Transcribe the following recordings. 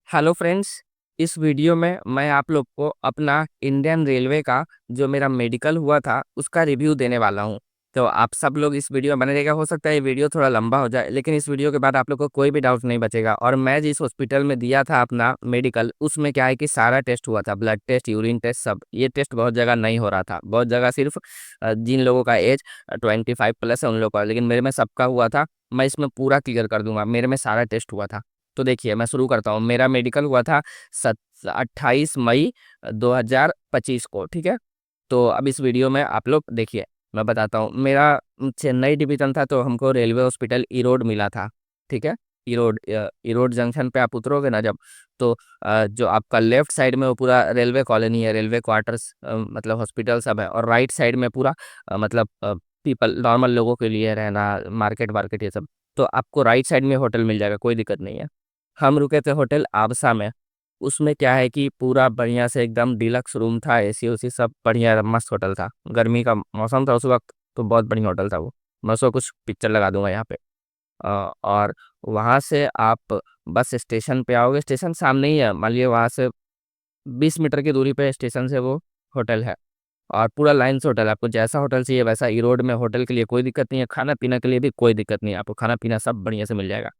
Hello friends. इस video में मैं आप लोग को अपना इंडियन रेलवे का जो मेरा मेडिकल हुआ था उसका रिव्यू देने वाला हूं। तो आप सब लोग इस वीडियो में बने रहेगा। हो सकता है ये वीडियो थोड़ा लंबा हो जाए, लेकिन इस वीडियो के बाद आप लोग को कोई भी डाउट नहीं बचेगा। और मैं जिस हॉस्पिटल में दिया था अपना मेडिकल, उसमें क्या है कि सारा टेस्ट हुआ था, ब्लड टेस्ट, यूरिन टेस्ट, सब। ये टेस्ट बहुत जगह नहीं हो रहा था, बहुत जगह सिर्फ जिन लोगों का एज 25+ है उन लोगों का, लेकिन मेरे में सबका हुआ था। मैं इसमें पूरा क्लियर कर दूंगा, मेरे में सारा टेस्ट हुआ था। तो देखिए मैं शुरू करता हूँ। मेरा मेडिकल हुआ था 28 मई 2025 को, ठीक है। तो अब इस वीडियो में आप लोग देखिए, मैं बताता हूँ। मेरा चेन्नई डिवीजन था, तो हमको रेलवे हॉस्पिटल ईरोड मिला था, ठीक है। ईरोड जंक्शन पे आप उतरोगे ना जब, तो जो आपका लेफ्ट साइड में वो पूरा रेलवे कॉलोनी है, रेलवे क्वार्टर्स, मतलब हॉस्पिटल सब है। और राइट साइड में पूरा मतलब पीपल, नॉर्मल लोगों के लिए रहना, मार्केट वार्केट ये सब। तो आपको राइट साइड में होटल मिल जाएगा, कोई दिक्कत नहीं है। हम रुके थे होटल आबसा में। उसमें क्या है कि पूरा बढ़िया से एकदम डिलक्स रूम था, एसी उसी सब बढ़िया, मस्त होटल था। गर्मी का मौसम था उस वक्त, तो बहुत बढ़िया होटल था वो। मैं उसको कुछ पिक्चर लगा दूंगा यहाँ पे। और वहाँ से आप बस स्टेशन पे आओगे, स्टेशन सामने ही है, मान लीजिए वहाँ से 20 मीटर की दूरी पे स्टेशन से वो होटल है। और पूरा लाइन से होटल है, आपको जैसा होटल चाहिए वैसा। ई रोड में होटल के लिए कोई दिक्कत नहीं है, खाना पीना के लिए भी कोई दिक्कत नहीं है, आपको खाना पीना सब बढ़िया से मिल जाएगा।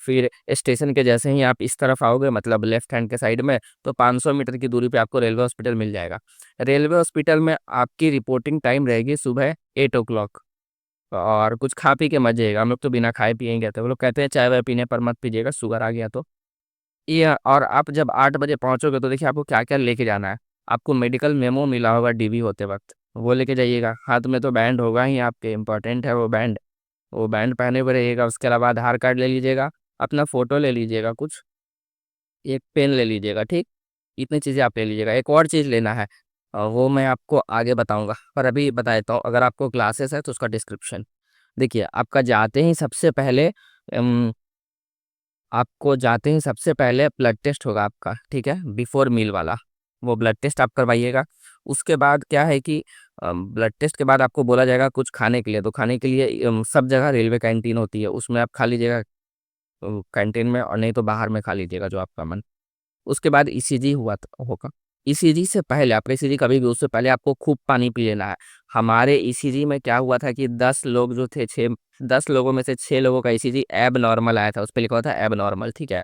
फिर स्टेशन के जैसे ही आप इस तरफ आओगे, मतलब लेफ्ट हैंड के साइड में, तो 500 मीटर की दूरी पे आपको रेलवे हॉस्पिटल मिल जाएगा। रेलवे हॉस्पिटल में आपकी रिपोर्टिंग टाइम रहेगी सुबह 8 o'clock। और कुछ खा पी के मत जाइएगा, हम लोग तो बिना खाए पिए गए थे। वो लोग कहते हैं चाय वाय पीने पर मत पीजिएगा, शुगर आ गया तो। ये, और आप जब 8 बजे पहुंचोगे तो देखिए आपको क्या क्या लेके जाना है। आपको मेडिकल मेमो मिला होगा डीबी होते वक्त, वो लेके जाइएगा। हाथ में तो बैंड होगा ही आपके, इंपॉर्टेंट है वो बैंड। वो बैंड पहने हुए रहिएगा। उसके अलावा आधार कार्ड ले लीजिएगा, अपना फोटो ले लीजिएगा, कुछ एक पेन ले लीजिएगा, ठीक। इतनी चीज़ें आप ले लीजिएगा। एक और चीज़ लेना है, वो मैं आपको आगे बताऊंगा, पर अभी बता देता हूँ। अगर आपको क्लासेस है तो उसका डिस्क्रिप्शन देखिए। आपका जाते ही सबसे पहले आपको जाते ही सबसे पहले ब्लड टेस्ट होगा आपका, ठीक है, बिफोर मील वाला। वो ब्लड टेस्ट आप करवाइएगा। उसके बाद क्या है कि ब्लड टेस्ट के बाद आपको बोला जाएगा कुछ खाने के लिए। तो खाने के लिए सब जगह रेलवे कैंटीन होती है, उसमें आप खा लीजिएगा कैंटीन में, और नहीं तो बाहर में खा लीजिएगा जो आपका मन। उसके बाद ईसीजी होगा। ईसीजी से पहले, आपका ईसीजी कभी भी, उससे पहले आपको खूब पानी पी लेना है। हमारे ईसीजी में क्या हुआ था कि 10 लोग जो थे, 10 लोगों में से 6 लोगों का ईसीजी एब नॉर्मल आया था, उस पर लिखा हुआ था एब नॉर्मल, ठीक है।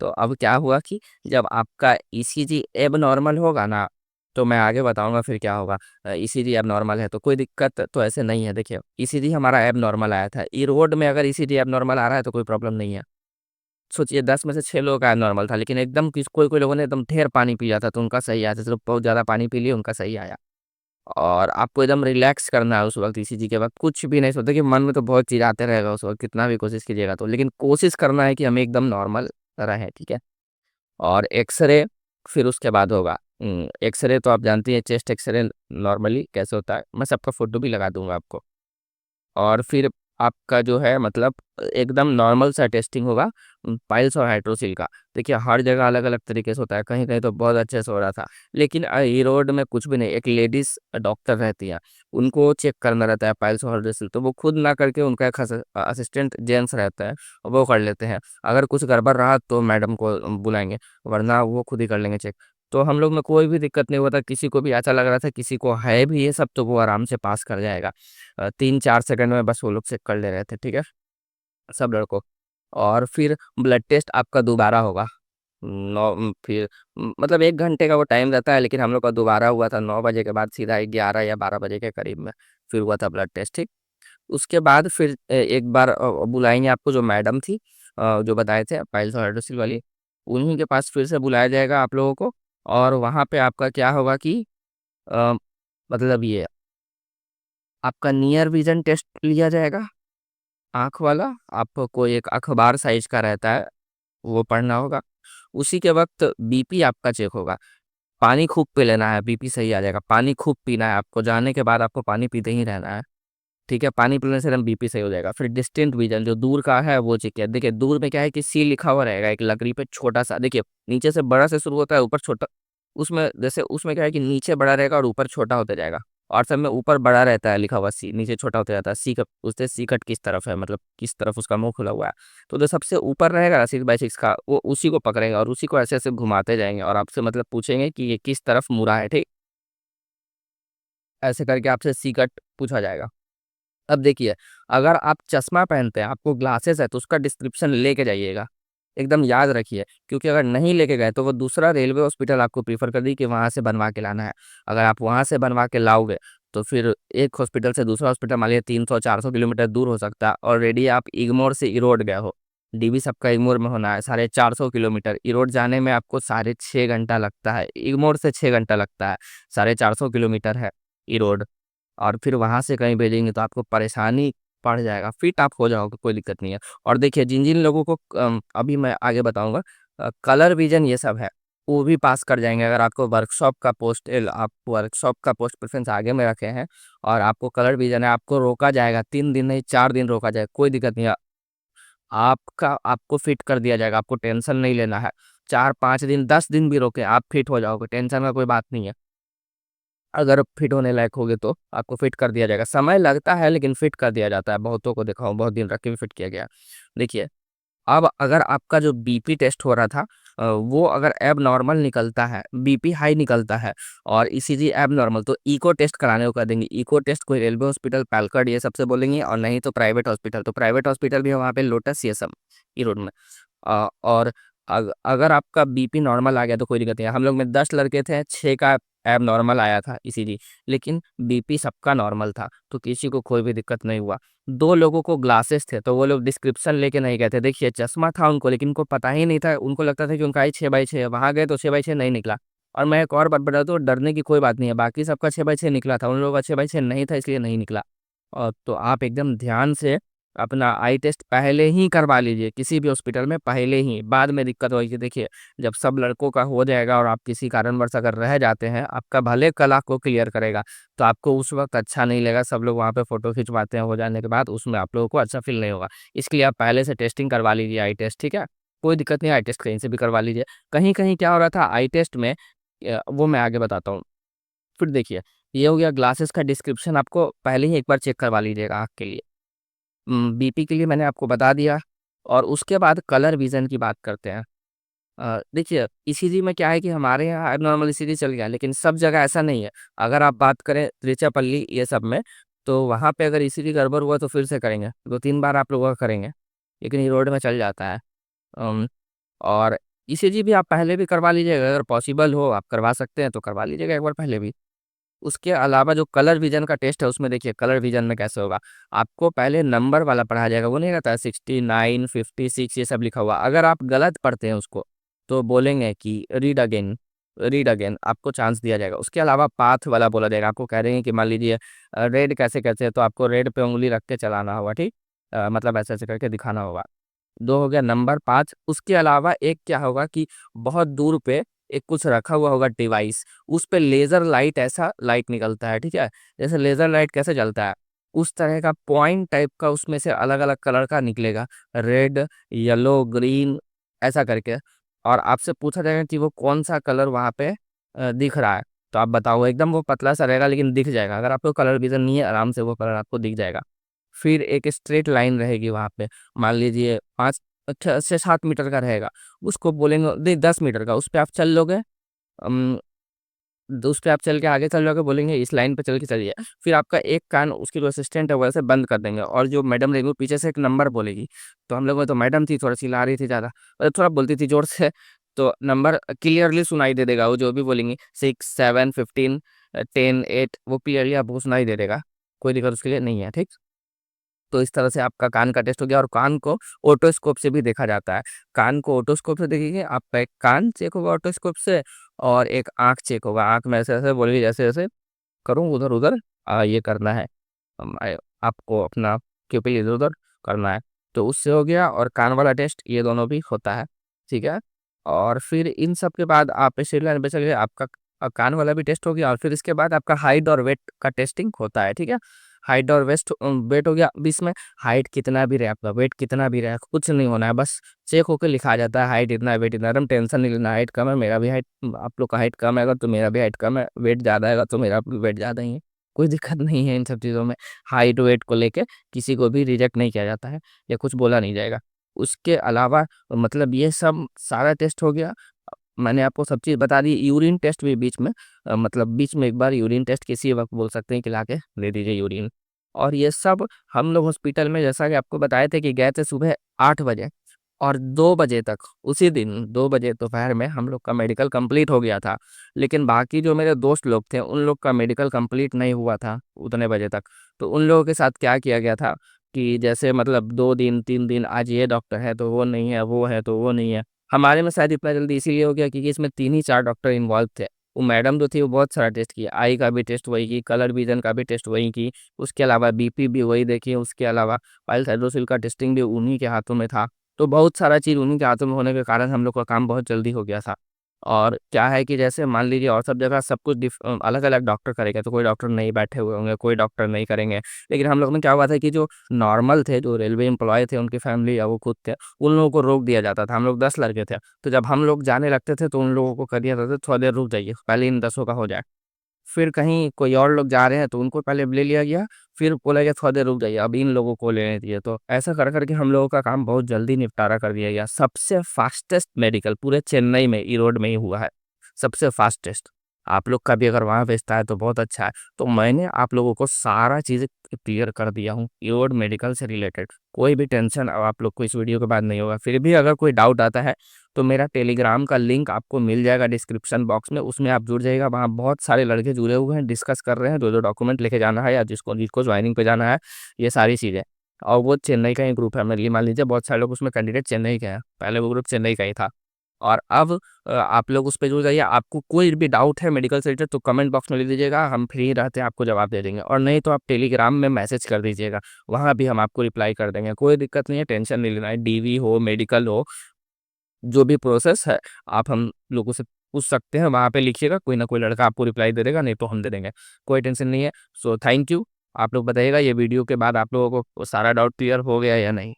तो अब क्या हुआ कि जब आपका ईसीजी एब नॉर्मल होगा ना, तो मैं आगे बताऊंगा फिर क्या होगा। ईसीजी एब नॉर्मल है तो कोई दिक्कत तो ऐसे नहीं है। देखिए ईसीजी हमारा एब नॉर्मल आया था, ई रोड में अगर ईसीजी एब नॉर्मल आ रहा है तो कोई प्रॉब्लम नहीं है। सोचिए 10 में से 6 लोगों का नॉर्मल था, लेकिन एकदम कोई कोई लोगों ने एकदम ढेर पानी पिया था तो उनका सही आया था। सिर्फ बहुत ज़्यादा पानी पी लिया, उनका सही आया। और आपको एकदम रिलैक्स करना है उस वक्त, ईसीजी के वक्त कुछ भी नहीं सोचते कि मन में तो बहुत चीज़ आते रहेगा उस वक्त, कितना भी कोशिश कीजिएगा तो, लेकिन कोशिश करना है कि हमें एकदम नॉर्मल रहे, ठीक है। और एक्सरे फिर उसके बाद होगा। एक्सरे तो आप जानती हैं, चेस्ट एक्सरे नॉर्मली कैसे होता है, मैं सबका फोटो भी लगा दूंगा आपको। और फिर आपका जो है मतलब एकदम नॉर्मल सा टेस्टिंग होगा पाइल्स और हाइड्रोसिल का। देखिए हर जगह अलग अलग तरीके से होता है, कहीं कहीं तो बहुत अच्छे से हो रहा था, लेकिन ई रोड में कुछ भी नहीं। एक लेडीज डॉक्टर रहती है, उनको चेक करना रहता है पाइल्स और हाइड्रोसिल, तो वो खुद ना करके उनका एक असिस्टेंट जेंट्स रहता है, वो कर लेते हैं। अगर कुछ गड़बड़ रहा तो मैडम को बुलाएंगे, वरना वो खुद ही कर लेंगे चेक। तो हम लोग में कोई भी दिक्कत नहीं हुआ था। किसी को भी ऐसा लग रहा था किसी को है भी ये सब, तो वो आराम से पास कर जाएगा। 3-4 सेकंड में बस वो लोग चेक कर ले रहे थे, ठीक है, सब लड़कों। और फिर ब्लड टेस्ट आपका दोबारा होगा। फिर मतलब 1 घंटे का वो टाइम रहता है, लेकिन हम लोग का दोबारा हुआ था 9 बजे के बाद, सीधा 11 या 12 बजे के करीब में फिर हुआ था ब्लड टेस्ट, ठीक। उसके बाद फिर एक बार बुलाएंगे आपको, जो मैडम थी जो बताए थे पाइल्स और हाइड्रोसिल वाली, उन्हीं के पास फिर से बुलाया जाएगा आप लोगों को। और वहाँ पे आपका क्या होगा कि अ, मतलब ये आपका नियर विजन टेस्ट लिया जाएगा, आँख वाला। आपको कोई एक अखबार साइज का रहता है, वो पढ़ना होगा। उसी के वक्त बीपी आपका चेक होगा। पानी खूब पी लेना है, बीपी सही आ जाएगा। पानी खूब पीना है आपको, जाने के बाद आपको पानी पीते ही रहना है, ठीक है। पानी पीने से एकदम बीपी सही हो जाएगा। फिर डिस्टेंट विजन, जो दूर का है वो चेक किया। देखिए दूर में क्या है कि सी लिखा हुआ रहेगा एक लकड़ी पे छोटा सा, देखिए नीचे से बड़ा से शुरू होता है, ऊपर छोटा। उसमें जैसे उसमें क्या है कि नीचे बड़ा रहेगा और ऊपर छोटा होता जाएगा। और सब में ऊपर बड़ा रहता है लिखा हुआ सी, नीचे छोटा होता जाता है। सी कट पूछते हैं, सी कट किस तरफ है, मतलब किस तरफ उसका मुंह खुला हुआ है। तो जो सबसे ऊपर रहेगा ना 6x6 का, वो उसी को पकड़ेगा और उसी को ऐसे ऐसे घुमाते जाएंगे और आपसे मतलब पूछेंगे कि ये किस तरफ मुड़ा है, ठीक। ऐसे करके आपसे सी कट पूछा जाएगा। अब देखिए, अगर आप चश्मा पहनते हैं, आपको ग्लासेस है, तो उसका डिस्क्रिप्शन लेके जाइएगा, एकदम याद रखिए, क्योंकि अगर नहीं लेके गए तो वो दूसरा रेलवे हॉस्पिटल आपको प्रीफर कर दी कि वहाँ से बनवा के लाना है। अगर आप वहाँ से बनवा के लाओगे तो फिर एक हॉस्पिटल से दूसरा हॉस्पिटल मान लीजिए 300-400 किलोमीटर दूर हो सकता है। ऑलरेडी आप इग्मोर से इरोड गए हो, डीबी सबका इग्मोर में होना है, 450 किलोमीटर इरोड जाने में आपको 6.5 घंटा लगता है, इग्मोर से 6 घंटा लगता है, 450 किलोमीटर है इरोड। और फिर वहां से कहीं भेजेंगे तो आपको परेशानी पड़ जाएगा, फिट आप हो जाओगे, कोई दिक्कत नहीं है। और देखिए, जिन जिन लोगों को अभी मैं आगे बताऊंगा, कलर विजन ये सब है, वो भी पास कर जाएंगे। अगर आपको वर्कशॉप का पोस्ट, आप वर्कशॉप का पोस्ट प्रेफरेंस आगे में रखे हैं और आपको कलर विजन है, आपको रोका जाएगा 3 दिन नहीं 4 दिन रोका जाएगा, कोई दिक्कत नहीं है। आपको फिट कर दिया जाएगा, आपको टेंशन नहीं लेना है। 4-5 दिन 10 दिन भी रोके, आप फिट हो जाओगे, टेंशन का कोई बात नहीं है। अगर फिट होने लायक होगे तो आपको फिट कर दिया जाएगा, समय लगता है लेकिन फिट कर दिया जाता है। बहुतों को देखा हूँ, बहुत दिन रख के भी फिट किया गया। देखिए, अब अगर आपका जो बीपी टेस्ट हो रहा था, वो अगर एब नॉर्मल निकलता है, बीपी हाई निकलता है और ईसीजी एब नॉर्मल, तो इको टेस्ट कराने को कह देंगे। इको टेस्ट कोई रेलवे हॉस्पिटल, पैलकड़, ये सबसे बोलेंगे, और नहीं तो प्राइवेट हॉस्पिटल। तो प्राइवेट हॉस्पिटल भी है वहाँ पे, लोटस सीएसएम ई रोड में। और अगर आपका बीपी नॉर्मल आ गया तो कोई दिक्कत नहीं है। हम लोग में 10 लड़के थे, 6 का एब नॉर्मल आया था ईसीजी, लेकिन बीपी सबका नॉर्मल था, तो किसी को कोई भी दिक्कत नहीं हुआ। 2 लोगों को ग्लासेस थे, तो वो लोग डिस्क्रिप्शन लेके नहीं गए थे। देखिए, चश्मा था उनको, लेकिन उनको पता ही नहीं था, उनको लगता था कि उनका ही 6x6 है। वहां गए तो 6x6 नहीं निकला। और मैं एक और बात बता दूं, डरने की कोई बात नहीं है, बाकी सबका 6x6 निकला था, उन लोगों का 6x6 नहीं था, इसलिए नहीं निकला। और तो आप एकदम ध्यान से अपना आई टेस्ट पहले ही करवा लीजिए, किसी भी हॉस्पिटल में पहले ही, बाद में दिक्कत होगी। देखिए, जब सब लड़कों का हो जाएगा और आप किसी कारणवश अगर रह जाते हैं, आपका भले कल आपको क्लियर करेगा, तो आपको उस वक्त अच्छा नहीं लगेगा। सब लोग वहाँ पे फोटो खिंचवाते हैं, हो जाने के बाद उसमें आप लोगों को अच्छा फील नहीं होगा। इसलिए आप पहले से टेस्टिंग करवा लीजिए, आई टेस्ट, ठीक है। कोई दिक्कत नहीं, आई टेस्ट कहीं से भी करवा लीजिए। कहीं कहीं क्या हो रहा था आई टेस्ट में, वो मैं आगे बताता हूँ। फिर देखिए, ये हो गया ग्लासेस का डिस्क्रिप्शन, आपको पहले ही एक बार चेक करवा लीजिएगा आँख के लिए। बीपी के लिए मैंने आपको बता दिया। और उसके बाद कलर विजन की बात करते हैं। देखिए, ईसीजी में क्या है कि हमारे यहाँ नॉर्मल ईसीजी चल गया, लेकिन सब जगह ऐसा नहीं है। अगर आप बात करें त्रिचापल्ली ये सब में, तो वहाँ पे अगर ईसीजी गड़बड़ हुआ तो फिर से करेंगे, 2-3 बार आप लोगों का करेंगे, लेकिन ये रोड में चल जाता है। अम, और ईसीजी भी आप पहले भी करवा लीजिएगा, अगर पॉसिबल हो आप करवा सकते हैं तो करवा लीजिएगा एक बार पहले भी। उसके अलावा जो कलर विजन का टेस्ट है, उसमें देखिए कलर विजन में कैसे होगा। आपको पहले नंबर वाला पढ़ाया जाएगा, वो नहीं रहता है 69, 56 ये सब लिखा हुआ, अगर आप गलत पढ़ते हैं उसको तो बोलेंगे कि रीड अगेन, रीड अगेन, आपको चांस दिया जाएगा। उसके अलावा पाथ वाला बोला जाएगा, आपको कह देंगे कि मान लीजिए रेड कैसे कैसे है, तो आपको रेड पे उंगली रख के चलाना होगा, ठीक। मतलब ऐसे ऐसे करके दिखाना होगा। 2 हो गया नंबर 5। उसके अलावा एक क्या होगा कि बहुत दूर पे एक कुछ रखा हुआ होगा डिवाइस, उस पे लेजर लाइट, ऐसा लाइट निकलता है, ठीक है। जैसे लेजर लाइट कैसे जलता है, उस तरह का पॉइंट टाइप का उसमें से अलग अलग कलर का निकलेगा, रेड, येलो, ग्रीन, ऐसा करके। और आपसे पूछा जाएगा कि वो कौन सा कलर वहाँ पे दिख रहा है, तो आप बताओ। एकदम वो पतला सा रहेगा लेकिन दिख जाएगा, अगर आपको कलर विजन नहीं है आराम से वो कलर आपको दिख जाएगा। फिर एक स्ट्रेट लाइन रहेगी वहाँ पे, मान लीजिए 5 से 7 मीटर का रहेगा, उसको बोलेंगे नहीं 10 मीटर का, उस पर आप चल लोगे। अम, तो उस पर आप चल के आगे चल जाओगे, बोलेंगे इस लाइन पे चल के चलिए। फिर आपका एक कान उसकी जो असिस्टेंट है वो ऐसे बंद कर देंगे, और जो मैडम रहेगी वो पीछे से एक नंबर बोलेगी। तो हम लोग में तो मैडम थी, थोड़ा चिल्ला रही थी ज़्यादा, मतलब थोड़ा बोलती थी जोर से, तो नंबर क्लियरली सुनाई दे देगा, वो जो भी बोलेंगी 6, 7, 15, 10, 8, वो क्लियरली आपको सुनाई दे देगा। कोई दिक्कत उसके लिए नहीं है, ठीक। तो इस तरह से आपका कान का टेस्ट हो गया। और कान को ओटोस्कोप से भी देखा जाता है। कान को ओटोस्कोप से देखेंगे, आपका एक कान चेक होगा ओटोस्कोप से, और एक आंख चेक होगा। आंख में ऐसे ऐसे बोलेगी, जैसे जैसे करूँ उधर उधर ये करना है, आपको अपना क्यूपिल इधर उधर करना है। तो उससे हो गया। और कान वाला टेस्ट ये दोनों भी होता है, ठीक है। और फिर इन सब के बाद आप स्टेट लाइन पे चलिए, आपका कान वाला भी टेस्ट हो गया। और फिर इसके बाद आपका हाइट और वेट का टेस्टिंग होता है, ठीक है। हाइट और वेट हो गया। अब इसमें हाइट कितना भी रहे, आपका वेट कितना भी रहे, कुछ नहीं होना है, बस चेक होकर लिखा जाता है हाइट इतना है, वेट इतना है। एकदम टेंशन नहीं लेना, हाइट कम है मेरा भी हाइट, आप लोग का हाइट कम है अगर तो मेरा भी हाइट कम है, वेट ज़्यादा है तो मेरा भी वेट ज़्यादा ही है। कोई दिक्कत नहीं है इन सब चीज़ों में। हाइट वेट को लेके किसी को भी रिजेक्ट नहीं किया जाता है या कुछ बोला नहीं जाएगा। उसके अलावा मतलब ये सब सारा टेस्ट हो गया। मैंने आपको सब चीज़ बता दी। यूरिन टेस्ट भी बीच में मतलब बीच में एक बार यूरिन टेस्ट किसी वक्त बोल सकते हैं कि लाके दे दीजिए यूरिन। और ये सब हम लोग हॉस्पिटल में जैसा कि आपको बताए थे कि गए थे सुबह 8 बजे, और 2 बजे तक उसी दिन 2 बजे दोपहर में हम लोग का मेडिकल कंप्लीट हो गया था। लेकिन बाकी जो मेरे दोस्त लोग थे उन लोग का मेडिकल कंप्लीट नहीं हुआ था उतने बजे तक। तो उन लोगों के साथ क्या किया गया था कि जैसे मतलब 2 दिन 3 दिन आज ये डॉक्टर है तो वो नहीं है, वो है तो वो नहीं है। हमारे में शायद इतना जल्दी इसीलिए हो गया क्योंकि इसमें 3 ही 4 डॉक्टर इन्वॉल्व थे। वो मैडम जो थी वो बहुत सारा टेस्ट किया, आई का भी टेस्ट वही की, कलर विजन का भी टेस्ट वही की, उसके अलावा बीपी भी वही देखी, उसके अलावा पाइल्स हाइड्रोसिल का टेस्टिंग भी उन्हीं के हाथों में था। तो बहुत सारा चीज़ उन्हीं के हाथों में होने के कारण हम लोग का काम बहुत जल्दी हो गया था। और क्या है कि जैसे मान लीजिए और सब जगह सब कुछ अलग अलग डॉक्टर करेगा तो कोई डॉक्टर नहीं बैठे हुए होंगे, कोई डॉक्टर नहीं करेंगे। लेकिन हम लोग में क्या हुआ था कि जो नॉर्मल थे, जो रेलवे एम्प्लॉय थे, उनकी फैमिली या वो खुद थे, उन लोगों को रोक दिया जाता था। हम लोग 10 लड़के थे, तो जब हम लोग जाने लगते थे तो उन लोगों को कर दिया जाता था थोड़ा देर रुक जाइए, पहले इन 10 का हो जाए। फिर कहीं कोई और लोग जा रहे हैं तो उनको पहले ले लिया गया, फिर बोला गया थोड़ा देर रुक जाइए, अब इन लोगों को लेने दिए। तो ऐसा कर करके हम लोगों का काम बहुत जल्दी निपटारा कर दिया गया। सबसे फास्टेस्ट मेडिकल पूरे चेन्नई में ई रोड में ही हुआ है, सबसे फास्टेस्ट। आप लोग का भी अगर वहाँ भेजता है तो बहुत अच्छा है। तो मैंने आप लोगों को सारा चीज़ क्लियर कर दिया हूँ ई रोड मेडिकल से रिलेटेड। कोई भी टेंशन अब आप लोग को इस वीडियो के बाद नहीं होगा। फिर भी अगर कोई डाउट आता है तो मेरा टेलीग्राम का लिंक आपको मिल जाएगा डिस्क्रिप्शन बॉक्स में, उसमें आप जुड़ जाइएगा। वहाँ बहुत सारे लड़के जुड़े हुए हैं, डिस्कस कर रहे हैं जो जो डॉक्यूमेंट लेके जाना है या जिसको जिसको ज्वाइनिंग पे जाना है, ये सारी चीज़ें। और वो चेन्नई का ही ग्रुप है। मेरे लिए मान लीजिए बहुत सारे लोग उसमें कैंडिडेट चेन्नई के हैं, पहले वो ग्रुप चेन्नई का ही था। और अब आप लोग उस पर जुड़ जाइए। आपको कोई भी डाउट है मेडिकल से रिलेटेड तो कमेंट बॉक्स में लिख दीजिएगा, हम फ्री रहते हैं, आपको जवाब दे देंगे। और नहीं तो आप टेलीग्राम में मैसेज कर दीजिएगा, वहाँ भी हम आपको रिप्लाई कर देंगे। कोई दिक्कत नहीं है, टेंशन नहीं लेना है। डीवी हो, मेडिकल हो, जो भी प्रोसेस है आप हम लोगों से पूछ सकते हैं। वहाँ पे लिखिएगा, कोई ना कोई लड़का आपको रिप्लाई दे देगा, नहीं तो हम दे देंगे। कोई टेंशन नहीं है। So thank you. आप लोग बताइएगा ये वीडियो के बाद आप लोगों को सारा डाउट क्लियर हो गया या नहीं।